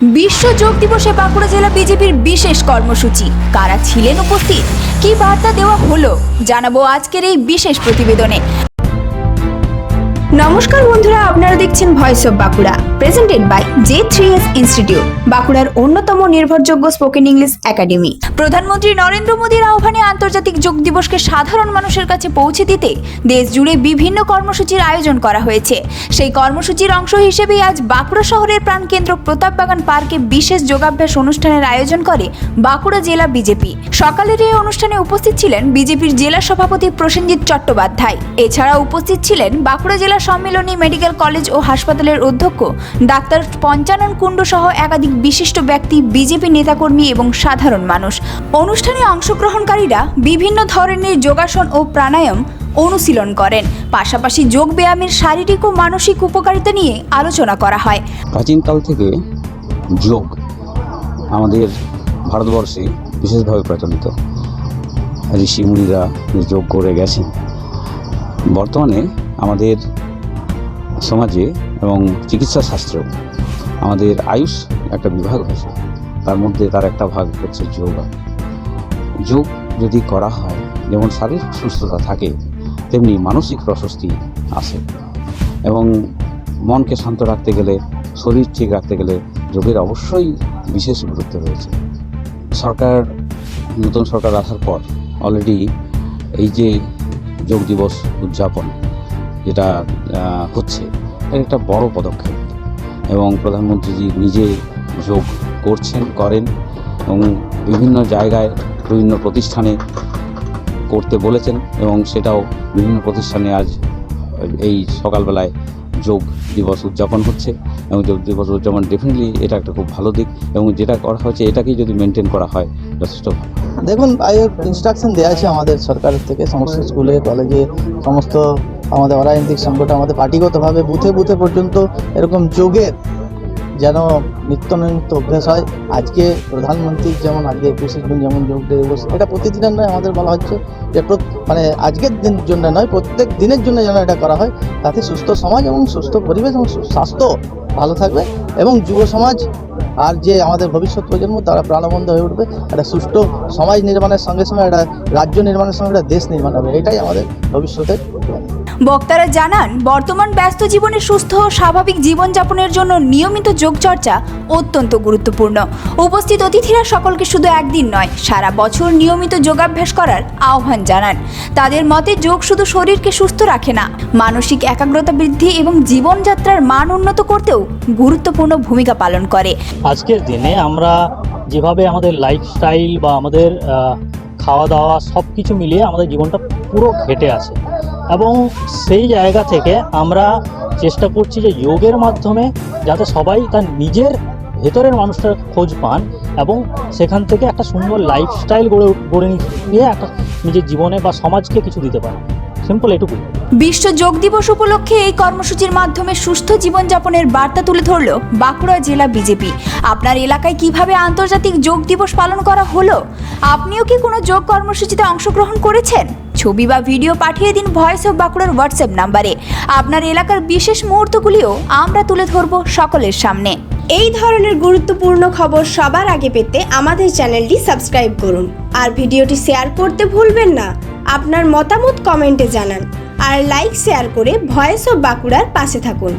বিশ্ব যোগ দিবসে বাঁকুড়া জেলা বিজেপির বিশেষ কর্মসূচি। কারা ছিলেন উপস্থিত, কি বার্তা দেওয়া হলো, জানাবো আজকের এই বিশেষ প্রতিবেদনে। নমস্কার বন্ধুরা, আপনারা দেখছেন voice of Bankura, presented by J3S institute, বাঁকুড়ার অন্যতম নির্ভরযোগ্য স্পোকেন ইংলিশ একাডেমি। প্রধানমন্ত্রী নরেন্দ্র মোদীর আহ্বানে আন্তর্জাতিক যোগ দিবসকে সাধারণ মানুষের কাছে পৌঁছে দিতে দেশ জুড়ে বিভিন্ন কর্মসূচির আয়োজন করা হয়েছে। সেই কর্মসূচির অংশ হিসেবেই আজ বাঁকুড়া শহরের প্রাণকেন্দ্র প্রতাপবাগান পার্কে বিশেষ যোগাভ্যাস অনুষ্ঠানের আয়োজন করে বাঁকুড়া জেলা বিজেপি। সকালের এই অনুষ্ঠানে উপস্থিত ছিলেন বিজেপির জেলা সভাপতি প্রসেনজিৎ চট্টোপাধ্যায়। এছাড়া উপস্থিত ছিলেন বাঁকুড়া জেলা সম্মিলনী মেডিকেল কলেজ ও হাসপাতালের অধ্যক্ষ ডাক্তার পঞ্চানন কুণ্ডু সহ একাধিক বিশিষ্ট ব্যক্তি, বিজেপি নেতাকর্মী এবং সাধারণ মানুষ। অনুষ্ঠানে অংশগ্রহণকারীরা বিভিন্ন ধরনের যোগাসন ও প্রাণায়াম অনুশীলন করেন। পাশাপাশি যোগ ব্যায়ামের শারীরিক ও মানসিক উপকারিতা নিয়ে আলোচনা করা হয়। প্রাচীনকাল থেকে যোগ আমাদের ভারতবর্ষে বিশেষভাবে প্রচলিত। ঋষি মুনিরা যোগ করে গেছেন। বর্তমানে আমাদের সমাজে এবং চিকিৎসা শাস্ত্রেও আমাদের আয়ুষ একটা বিভাগ হয়েছে, তার মধ্যে তার একটা ভাগ হচ্ছে যোগা। যোগ যদি করা হয়, যেমন শারীরিক সুস্থতা থাকে তেমনি মানসিক প্রশস্তি আসে, এবং মনকে শান্ত রাখতে গেলে, শরীর ঠিক রাখতে গেলে যোগের অবশ্যই বিশেষ গুরুত্ব রয়েছে। নতুন সরকার আসার পর অলরেডি এই যে যোগ দিবস উদযাপন যেটা হচ্ছে, এর একটা বড় পদক্ষেপ, এবং প্রধানমন্ত্রীজি নিজে যোগ করেন এবং বিভিন্ন জায়গায় বিভিন্ন প্রতিষ্ঠানে করতে বলেছেন, এবং সেটাও বিভিন্ন প্রতিষ্ঠানে আজ এই সকালবেলায় যোগ দিবস উদযাপন হচ্ছে। এবং যোগ দিবস উদযাপন ডেফিনেটলি এটা একটা খুব ভালো দিক, এবং যেটা করা হচ্ছে এটাকেই যদি মেনটেন করা হয় যথেষ্ট ভালো। দেখুন, ইনস্ট্রাকশন দেওয়া আছে আমাদের সরকারের থেকে, সমস্ত স্কুলে কলেজে, সমস্ত আমাদের অরাজনৈতিক সংগঠন, আমাদের পার্টিগতভাবে বুথে বুথে পর্যন্ত এরকম যোগের যেন নিত্য নৈমিত্য অভ্যাস হয়। আজকে প্রধানমন্ত্রী যেমন আজকে 21 জুন যেমন যোগ দিবস, এটা প্রতিদিনের নয়, আমাদের বলা হচ্ছে যে মানে আজকের দিনের জন্য নয়, প্রত্যেক দিনের জন্য যেন এটা করা হয়। তাতে সুস্থ সমাজ এবং সুস্থ পরিবেশ এবং স্বাস্থ্য ভালো থাকবে, এবং যুব সমাজ আর যে আমাদের ভবিষ্যৎ প্রজন্ম তারা প্রাণবন্ত হয়ে উঠবে। একটা সুষ্ঠু সমাজ নির্মাণের সঙ্গে সঙ্গে একটা রাজ্য নির্মাণের সঙ্গে একটা দেশ নির্মাণ হবে, এটাই আমাদের ভবিষ্যতের। বক্তারা জানান, বর্তমান ব্যস্ত জীবনে সুস্থ ও স্বাভাবিক জীবনযাপনের জন্য নিয়মিত যোগচর্চা অত্যন্ত গুরুত্বপূর্ণ। উপস্থিত অতিথিরা সকলকে শুধু একদিন নয়, সারা বছর নিয়মিত যোগাভ্যাস করার আহ্বান জানান। তাদের মতে যোগ শুধু শরীরকে সুস্থ রাখে না, মানসিক একাগ্রতা বৃদ্ধি এবং জীবনযাত্রার মান উন্নত করতেও গুরুত্বপূর্ণ ভূমিকা পালন করে। আজকের দিনে আমরা যেভাবে আমাদের লাইফস্টাইল বা আমাদের খাওয়া দাওয়া সব কিছু মিলিয়ে আমাদের জীবনটা পুরো ঘেটে আছে, এবং সেই জায়গা থেকে আমরা চেষ্টা করছি যে যোগের মাধ্যমে যাতে সবাই তার নিজের ভেতরের মানুষটার খোঁজ পান, এবং সেখান থেকে একটা সুন্দর লাইফস্টাইল গড়ে নিয়ে একটা নিজের জীবনে বা সমাজকে কিছু দিতে পারে। সিম্পল এটুকুই। বিশ্ব যোগ দিবস উপলক্ষে এই কর্মসূচির মাধ্যমে সুস্থ জীবনযাপনের বার্তা তুলে ধরল বাঁকুড়া জেলা বিজেপি। আপনার এলাকায় কিভাবে আন্তর্জাতিক যোগ দিবস পালন করা হলো? আপনিও কি কোনো যোগ কর্মসূচিতে অংশগ্রহণ করেছেন? ছবি বা ভিডিও পাঠিয়ে দিন ভয়েস অফ বাঁকুড়ার হোয়াটসঅ্যাপ নাম্বারে। আপনার এলাকার বিশেষ মুহূর্তগুলিও আমরা তুলে ধরব সকলের সামনে। এই ধরনের গুরুত্বপূর্ণ খবর সবার আগে পেতে আমাদের চ্যানেলটি সাবস্ক্রাইব করুন, আর ভিডিওটি শেয়ার করতে ভুলবেন না। আপনার মতামত কমেন্টে জানান, আর লাইক শেয়ার করে ভয়েস অফ বাঁকুড়ার পাশে থাকুন।